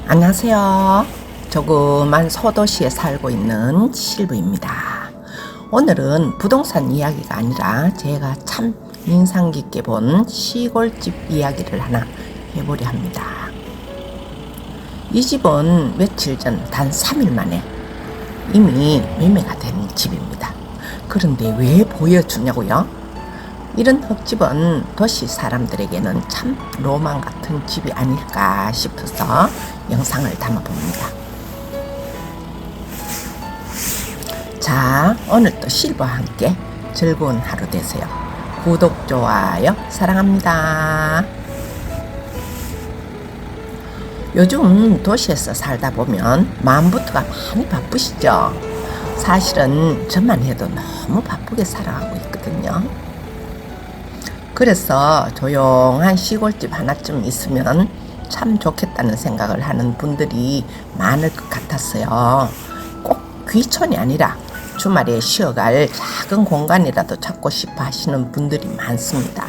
안녕하세요. 조그만 소도시에 살고 있는 실부입니다. 오늘은 부동산 이야기가 아니라 제가 참 인상 깊게 본 시골집 이야기를 하나 해보려 합니다. 이 집은 며칠 전 단 3일 만에 이미 매매가 된 집입니다. 그런데 왜 보여주냐고요? 이런 흙집은 도시 사람들에게는 참 로망 같은 집이 아닐까 싶어서 영상을 담아봅니다. 자, 오늘도 실버와 함께 즐거운 하루 되세요. 구독, 좋아요 사랑합니다. 요즘 도시에서 살다 보면 마음부터가 많이 바쁘시죠? 사실은 저만 해도 너무 바쁘게 살아가고 있거든요. 그래서 조용한 시골집 하나쯤 있으면 참 좋겠다는 생각을 하는 분들이 많을 것 같았어요. 꼭 귀촌이 아니라 주말에 쉬어갈 작은 공간이라도 찾고 싶어 하시는 분들이 많습니다.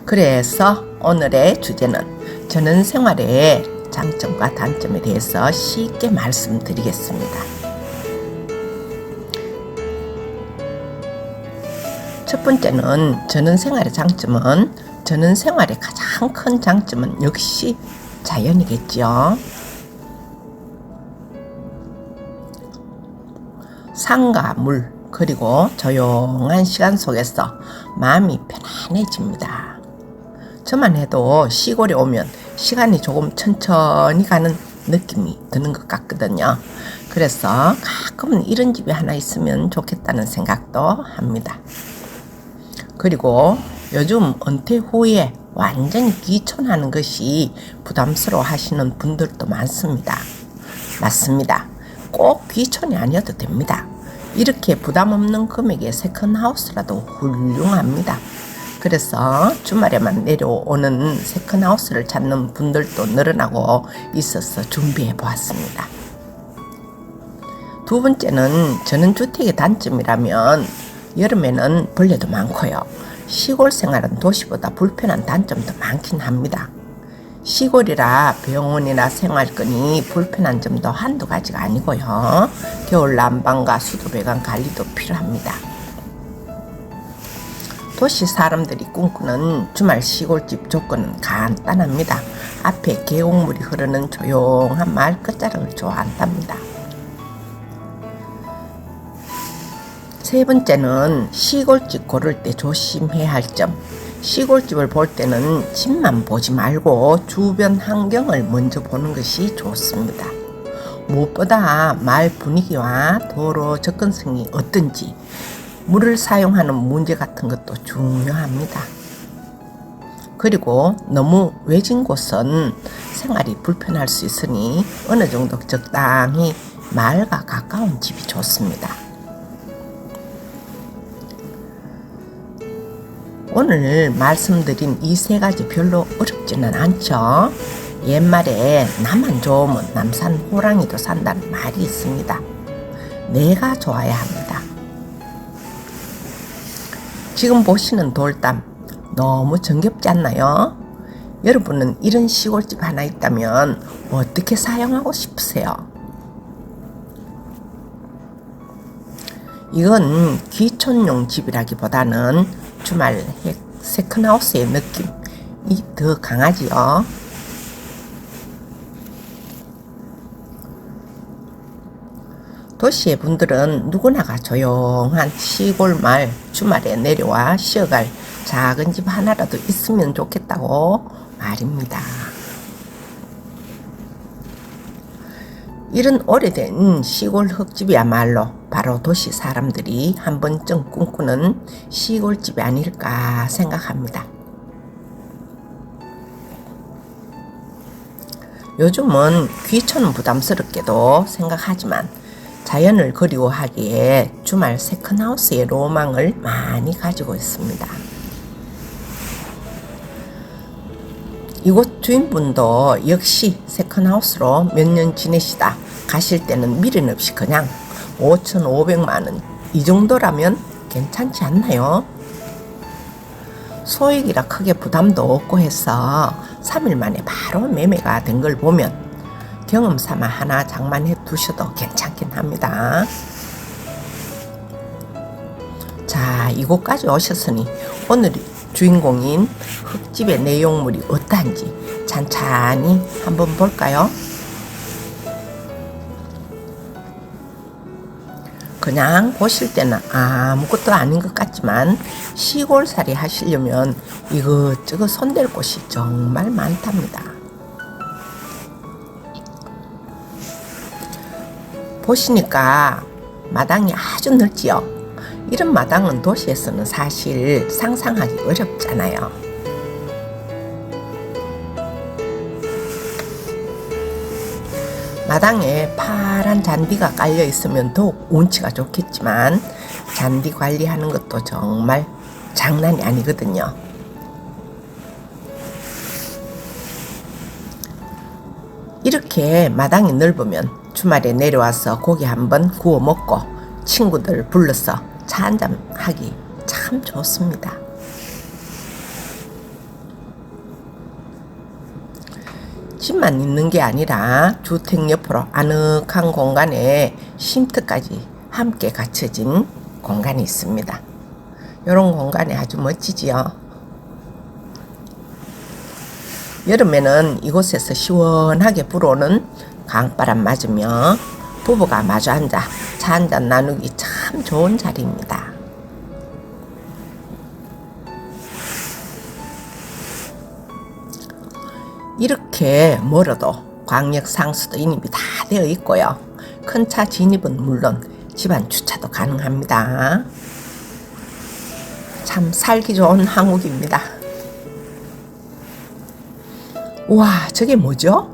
그래서 오늘의 주제는 저는 생활의 장점과 단점에 대해서 쉽게 말씀드리겠습니다. 첫 번째는 전원생활의 장점은 전원생활의 가장 큰 장점은 역시 자연이겠죠. 산과 물 그리고 조용한 시간 속에서 마음이 편안해집니다. 저만 해도 시골에 오면 시간이 조금 천천히 가는 느낌이 드는 것 같거든요. 그래서 가끔은 이런 집이 하나 있으면 좋겠다는 생각도 합니다. 그리고 요즘 은퇴 후에 완전히 귀촌하는 것이 부담스러워 하시는 분들도 많습니다. 맞습니다. 꼭 귀촌이 아니어도 됩니다. 이렇게 부담 없는 금액의 세컨하우스라도 훌륭합니다. 그래서 주말에만 내려오는 세컨하우스를 찾는 분들도 늘어나고 있어서 준비해 보았습니다. 두 번째는 전원주택의 단점이라면 여름에는 벌레도 많고요. 시골 생활은 도시보다 불편한 단점도 많긴 합니다. 시골이라 병원이나 생활권이 불편한 점도 한두 가지가 아니고요. 겨울 난방과 수도 배관 관리도 필요합니다. 도시 사람들이 꿈꾸는 주말 시골집 조건은 간단합니다. 앞에 계곡물이 흐르는 조용한 마을 끝자락을 좋아한답니다. 세 번째는 시골집 고를 때 조심해야 할 점. 시골집을 볼 때는 집만 보지 말고 주변 환경을 먼저 보는 것이 좋습니다. 무엇보다 마을 분위기와 도로 접근성이 어떤지, 물을 사용하는 문제 같은 것도 중요합니다. 그리고 너무 외진 곳은 생활이 불편할 수 있으니 어느 정도 적당히 마을과 가까운 집이 좋습니다. 오늘 말씀드린 이 세 가지 별로 어렵지는 않죠. 옛말에 나만 좋으면 남산 호랑이도 산다는 말이 있습니다. 내가 좋아야 합니다. 지금 보시는 돌담 너무 정겹지 않나요? 여러분은 이런 시골집 하나 있다면 어떻게 사용하고 싶으세요? 이건 귀촌용 집이라기보다는 주말 세컨하우스의 느낌이 더 강하지요. 도시의 분들은 누구나가 조용한 시골 마을 주말에 내려와 쉬어갈 작은 집 하나라도 있으면 좋겠다고 말입니다. 이런 오래된 시골 흙집이야말로 바로 도시 사람들이 한 번쯤 꿈꾸는 시골집이 아닐까 생각합니다. 요즘은 귀촌은 부담스럽게도 생각하지만 자연을 그리워하기에 주말 세컨하우스의 로망을 많이 가지고 있습니다. 이곳 주인분도 역시 세컨하우스로 몇 년 지내시다 가실 때는 미련 없이 그냥 5,500만 원 이 정도라면 괜찮지 않나요? 소액이라 크게 부담도 없고 해서 3일 만에 바로 매매가 된 걸 보면 경험 삼아 하나 장만해 두셔도 괜찮긴 합니다. 자, 이곳까지 오셨으니 오늘 주인공인 흙집의 내용물이 어떠한지 찬찬히 한번 볼까요? 그냥 보실 때는 아무것도 아닌 것 같지만 시골살이 하시려면 이것저것 손댈 곳이 정말 많답니다. 보시니까 마당이 아주 넓지요. 이런 마당은 도시에서는 사실 상상하기 어렵잖아요. 마당에 파란 잔디가 깔려 있으면 더욱 운치가 좋겠지만 잔디 관리하는 것도 정말 장난이 아니거든요. 이렇게 마당이 넓으면 주말에 내려와서 고기 한번 구워 먹고 친구들 불러서 차 한잔 하기 참 좋습니다. 집만 있는 게 아니라 주택 옆으로 아늑한 공간에 쉼터까지 함께 갖춰진 공간이 있습니다. 이런 공간이 아주 멋지지요. 여름에는 이곳에서 시원하게 불어오는 강바람 맞으며 부부가 마주 앉아 차 한잔 나누기 참 좋은 자리입니다. 이렇게 멀어도 광역 상수도 인입이 다 되어 있고요. 큰 차 진입은 물론 집안 주차도 가능합니다. 참 살기 좋은 한옥입니다. 우와, 저게 뭐죠?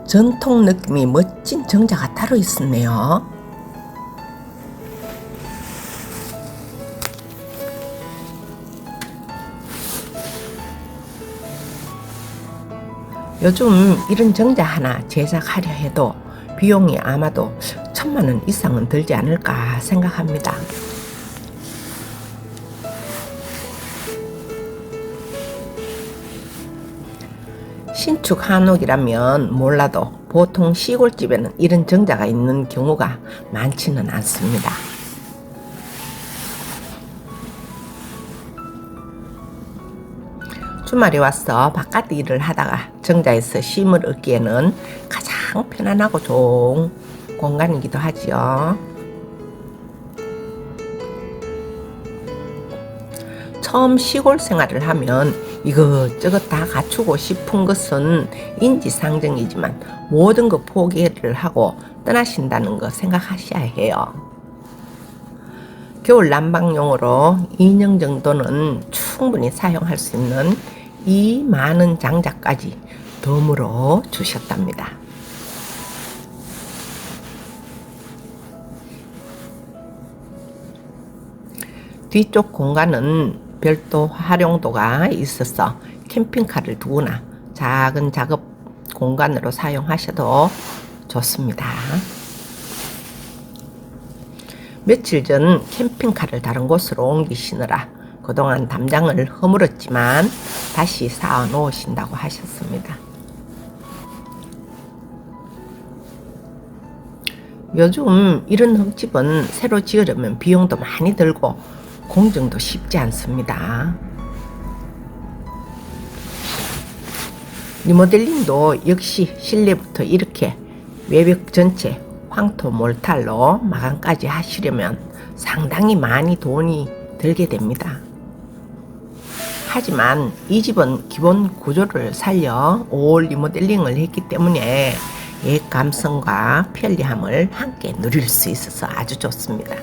전통 느낌이 멋진 정자가 따로 있었네요. 요즘 이런 정자 하나 제작하려 해도 비용이 아마도 1,000만 원 이상은 들지 않을까 생각합니다. 신축 한옥이라면 몰라도 보통 시골집에는 이런 정자가 있는 경우가 많지는 않습니다. 주말에 와서 바깥 일을 하다가 정자에서 쉼을 얻기에는 가장 편안하고 좋은 공간이기도 하지요. 처음 시골 생활을 하면 이것저것 다 갖추고 싶은 것은 인지상정이지만 모든 것 포기를 하고 떠나신다는 거 생각하셔야 해요. 겨울 난방용으로 2년 정도는 충분히 사용할 수 있는 이 많은 장작까지 덤으로 주셨답니다. 뒤쪽 공간은 별도 활용도가 있어서 캠핑카를 두거나 작은 작업 공간으로 사용하셔도 좋습니다. 며칠 전 캠핑카를 다른 곳으로 옮기시느라 그동안 담장을 허물었지만 다시 쌓아 놓으신다고 하셨습니다. 요즘 이런 흙집은 새로 지으려면 비용도 많이 들고 공정도 쉽지 않습니다. 리모델링도 역시 실내부터 이렇게 외벽 전체 황토 몰탈로 마감까지 하시려면 상당히 많이 돈이 들게 됩니다. 하지만 이 집은 기본 구조를 살려 올 리모델링을 했기 때문에 옛 감성과 편리함을 함께 누릴 수 있어서 아주 좋습니다.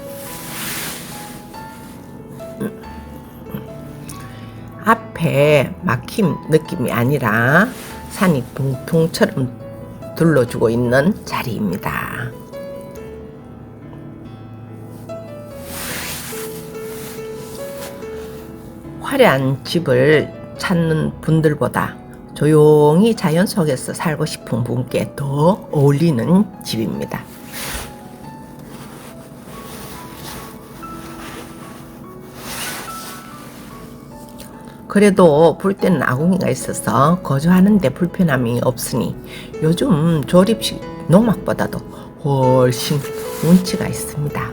앞에 막힘 느낌이 아니라 산이 둥둥처럼 둘러주고 있는 자리입니다. 화려한 집을 찾는 분들보다 조용히 자연 속에서 살고 싶은 분께 더 어울리는 집입니다. 그래도 불 때는 아궁이가 있어서 거주하는데 불편함이 없으니 요즘 조립식 농막보다도 훨씬 운치가 있습니다.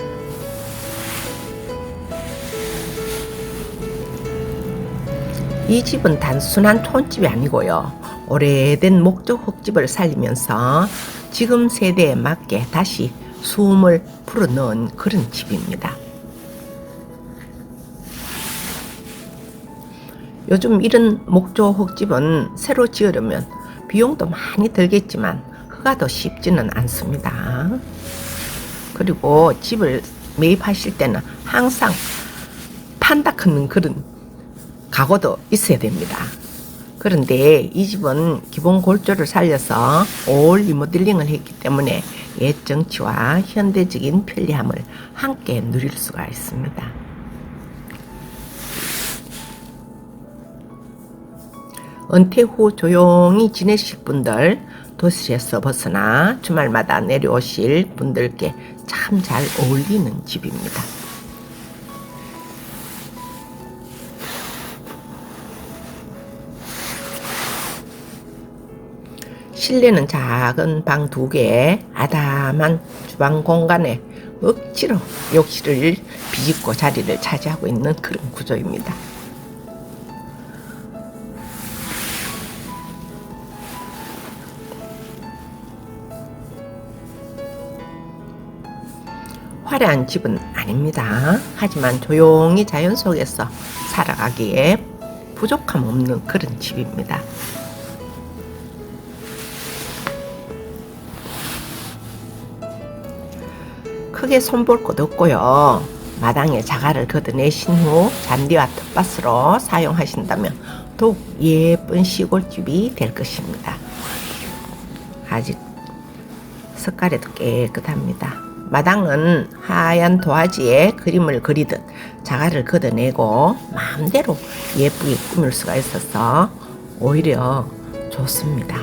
이 집은 단순한 촌집이 아니고요. 오래된 목조 흙집을 살리면서 지금 세대에 맞게 다시 숨을 불어넣은 그런 집입니다. 요즘 이런 목조 흙집은 새로 지으려면 비용도 많이 들겠지만 허가도 쉽지는 않습니다. 그리고 집을 매입하실 때는 항상 판다 크는 그런 각오도 있어야 됩니다. 그런데 이 집은 기본 골조를 살려서 올 리모델링을 했기 때문에 옛 정치와 현대적인 편리함을 함께 누릴 수가 있습니다. 은퇴 후 조용히 지내실 분들, 도시에서 벗어나 주말마다 내려오실 분들께 참 잘 어울리는 집입니다. 실내는 작은 방 2개에 아담한 주방 공간에 억지로 욕실을 비집고 자리를 차지하고 있는 그런 구조입니다. 화려한 집은 아닙니다. 하지만 조용히 자연 속에서 살아가기에 부족함 없는 그런 집입니다. 크게 손볼 곳 없고요. 마당에 자갈을 걷어내신 후 잔디와 텃밭으로 사용하신다면 더욱 예쁜 시골집이 될 것입니다. 아직 석가래도 깨끗합니다. 마당은 하얀 도화지에 그림을 그리듯 자갈을 걷어내고 마음대로 예쁘게 꾸밀 수가 있어서 오히려 좋습니다.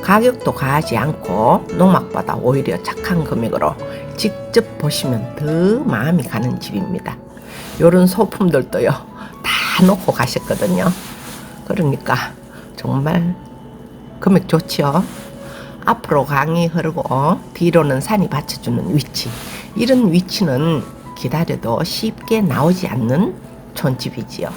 가격도 과하지 않고 농막보다 오히려 착한 금액으로 직접 보시면 더 마음이 가는 집입니다. 요런 소품들도요 다 놓고 가셨거든요. 그러니까 정말 금액 좋지요. 앞으로 강이 흐르고 뒤로는 산이 받쳐주는 위치, 이런 위치는 기다려도 쉽게 나오지 않는 촌집이지요.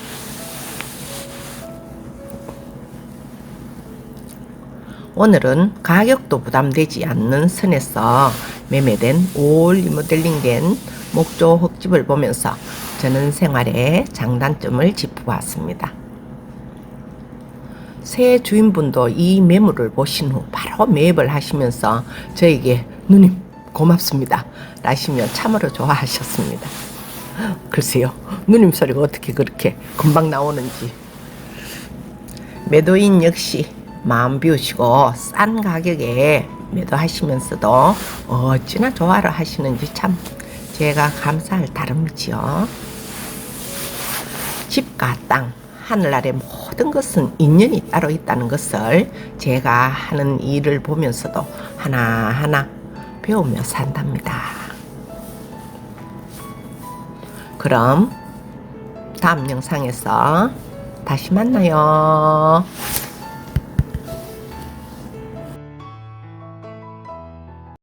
오늘은 가격도 부담되지 않는 선에서 매매된 올 리모델링된 목조 흙집을 보면서 저는 생활의 장단점을 짚어봤습니다. 새 주인분도 이 매물을 보신 후 바로 매입을 하시면서 저에게 누님 고맙습니다 라시며 참으로 좋아하셨습니다. 글쎄요, 누님 소리가 어떻게 그렇게 금방 나오는지. 매도인 역시 마음 비우시고 싼 가격에 매도하시면서도 어찌나 좋아를 하시는지 참 제가 감사할 따름이지요. 집과 땅, 하늘 아래 모든 것은 인연이 따로 있다는 것을 제가 하는 일을 보면서도 하나하나 배우며 산답니다. 그럼 다음 영상에서 다시 만나요.